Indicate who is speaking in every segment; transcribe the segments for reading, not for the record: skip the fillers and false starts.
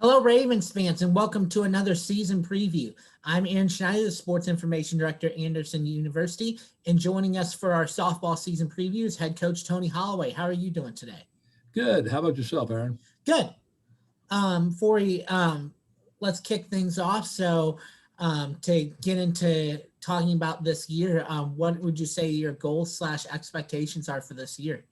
Speaker 1: Hello, Ravens fans, and welcome to another season preview. I'm Aaron Schneider, the Sports Information Director at Anderson University, and joining us for our softball season preview is head coach Tony Holloway. How are you doing today?
Speaker 2: Good. How about yourself, Aaron?
Speaker 1: Good. For you, let's kick things off. To get into talking about this year, what would you say your goals / expectations are for this year?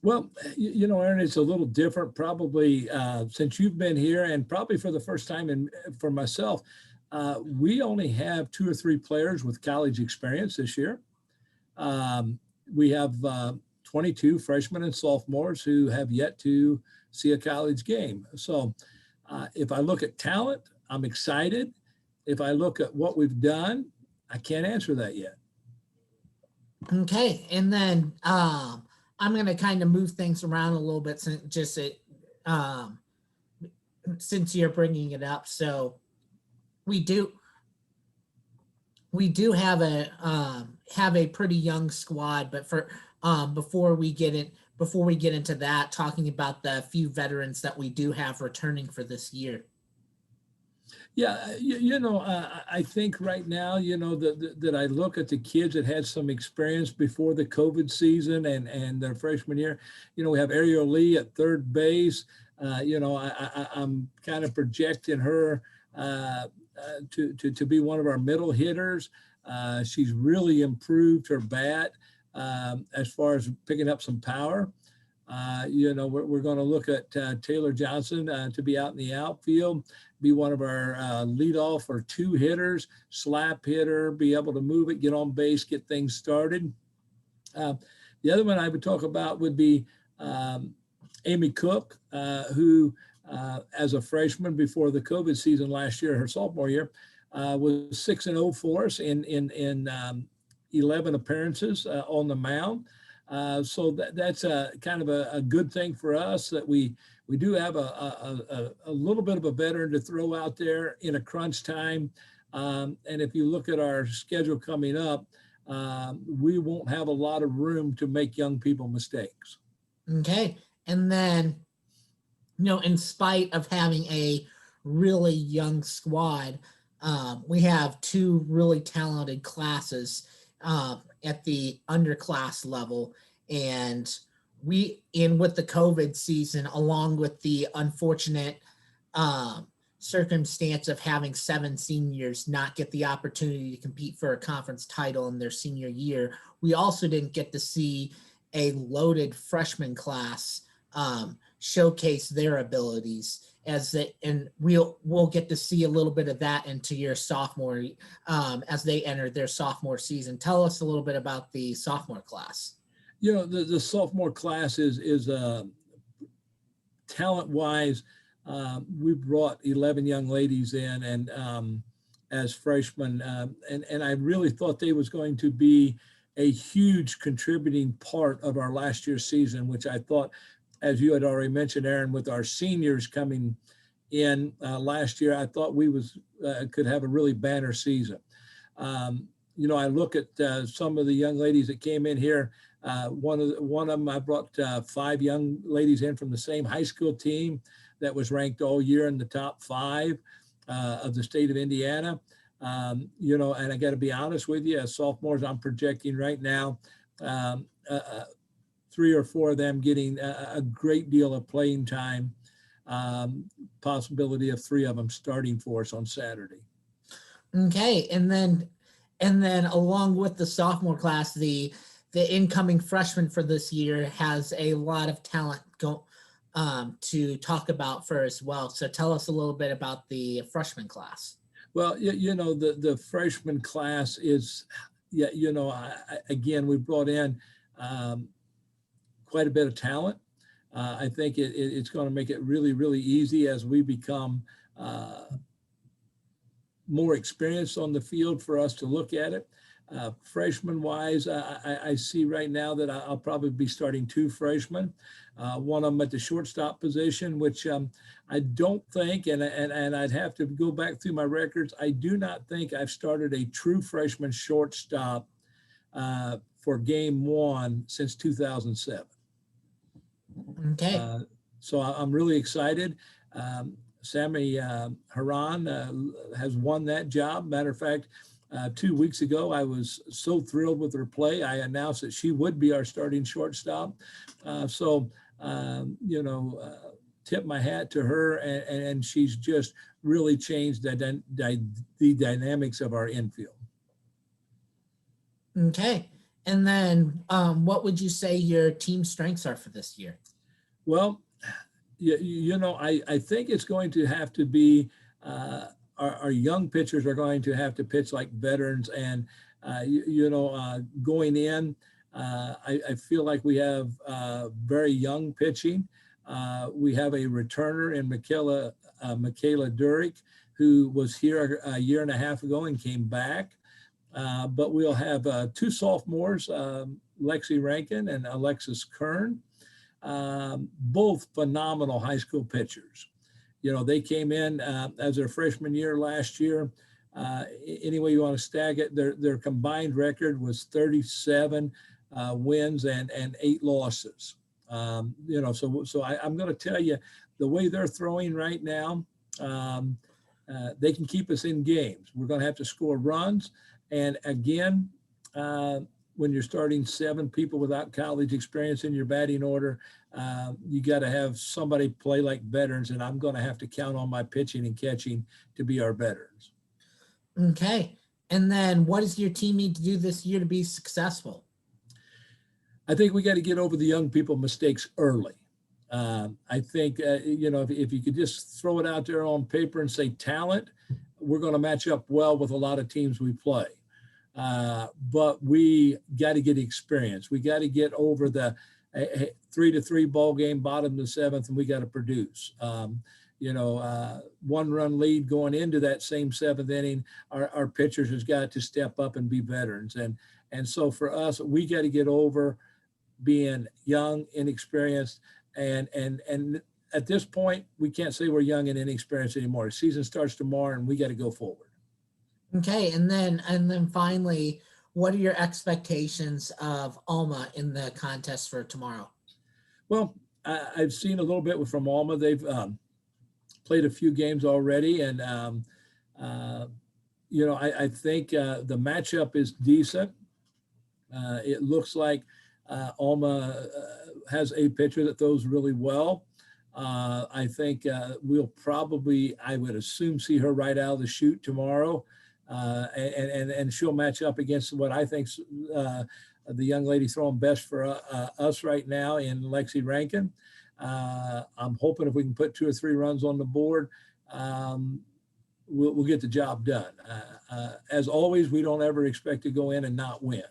Speaker 2: Well, Aaron, it's a little different probably since you've been here and probably for the first time for myself. We only have 2 or 3 players with college experience this year. We have 22 freshmen and sophomores who have yet to see a college game. So if I look at talent, I'm excited. If I look at what we've done, I can't answer that yet.
Speaker 1: Okay, and then I'm going to kind of move things around a little bit since you're bringing it up. So we do have a pretty young squad, but before we get into that, talking about the few veterans that we do have returning for this year.
Speaker 2: Yeah, I think right now, that I look at the kids that had some experience before the COVID season and their freshman year. We have Ariel Lee at third base. I'm kind of projecting her to be one of our middle hitters. She's really improved her bat as far as picking up some power. We're going to look at Taylor Johnson to be out in the outfield, be one of our leadoff or 2 hitters, slap hitter, be able to move it, get on base, get things started. The other one I would talk about would be Amy Cook, who as a freshman before the COVID season last year, her sophomore year, was 6-0 for us in 11 appearances on the mound. So that's a kind of a good thing for us that we do have a little bit of a veteran to throw out there in a crunch time. And if you look at our schedule coming up, we won't have a lot of room to make young people mistakes.
Speaker 1: Okay. And then, in spite of having a really young squad, we have 2 really talented classes at the underclass level, and with the COVID season, along with the unfortunate circumstance of having 7 seniors not get the opportunity to compete for a conference title in their senior year, we also didn't get to see a loaded freshman class showcase their abilities and we'll get to see a little bit of that into your sophomore as they enter their sophomore season. Tell us a little bit about the sophomore class.
Speaker 2: The sophomore class is talent-wise. We brought 11 young ladies in and as freshmen, and I really thought they was going to be a huge contributing part of our last year's season, which I thought, as you had already mentioned, Aaron, with our seniors coming in last year, I thought we could have a really banner season. I look at some of the young ladies that came in here. One of them, I brought 5 young ladies in from the same high school team that was ranked all year in the top 5 of the state of Indiana. And I got to be honest with you, as sophomores, I'm projecting right now 3 or 4 of them getting a great deal of playing time, possibility of 3 of them starting for us on Saturday.
Speaker 1: Okay, and then along with the sophomore class, the incoming freshman for this year has a lot of talent to talk about for as well. So tell us a little bit about the freshman class.
Speaker 2: Well, the freshman class is, again, we brought in quite a bit of talent. I think it's going to make it really, really easy as we become more experienced on the field for us to look at it. Freshman wise, I see right now that I'll probably be starting 2 freshmen. One of them at the shortstop position, which I don't think, and I'd have to go back through my records, I do not think I've started a true freshman shortstop for game 1 since 2007.
Speaker 1: Okay.
Speaker 2: So I'm really excited. Sammy Haran has won that job. Matter of fact, 2 weeks ago, I was so thrilled with her play. I announced that she would be our starting shortstop. Tip my hat to her, and she's just really changed the dynamics of our infield.
Speaker 1: Okay. And then what would you say your team strengths are for this year?
Speaker 2: Well, I think it's going to have to be our young pitchers are going to have to pitch like veterans. And, going in, I feel like we have very young pitching. We have a returner in Michaela Durick, who was here a year and a half ago and came back. But we'll have 2 sophomores, Lexi Rankin and Alexis Kern, both phenomenal high school pitchers. They came in as their freshman year last year. Any way you want to stack it, their combined record was 37 wins and 8 losses. I'm going to tell you, the way they're throwing right now, they can keep us in games. We're going to have to score runs. And again, when you're starting 7 people without college experience in your batting order, you got to have somebody play like veterans, and I'm going to have to count on my pitching and catching to be our veterans.
Speaker 1: Okay. And then what does your team need to do this year to be successful?
Speaker 2: I think we got to get over the young people mistakes early. I think, if you could just throw it out there on paper and say talent, we're going to match up well with a lot of teams we play. But we got to get experience. We got to get over the 3-3 ball game, bottom of the 7th, and we got to produce. 1-run lead going into that same 7th inning, our pitchers has got to step up and be veterans. And so for us, we got to get over being young, inexperienced, and at this point, we can't say we're young and inexperienced anymore. The season starts tomorrow, and we got to go forward.
Speaker 1: Okay, and then finally, what are your expectations of Alma in the contest for tomorrow?
Speaker 2: Well, I've seen a little bit from Alma. They've played a few games already, and I think the matchup is decent. It looks like Alma has a pitcher that throws really well. I think we'll probably, I would assume, see her right out of the chute tomorrow. And she'll match up against what I think the young lady throwing best for us right now in Lexi Rankin. I'm hoping if we can put 2 or 3 runs on the board, we'll get the job done. As always, we don't ever expect to go in and not win.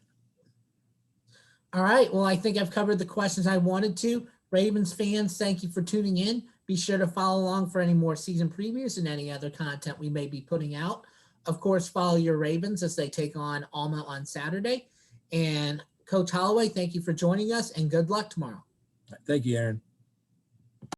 Speaker 1: All right. Well, I think I've covered the questions I wanted to. Ravens fans, thank you for tuning in. Be sure to follow along for any more season previews and any other content we may be putting out. Of course, follow your Ravens as they take on Alma on Saturday. And Coach Holloway, thank you for joining us, and good luck tomorrow.
Speaker 2: Thank you, Aaron.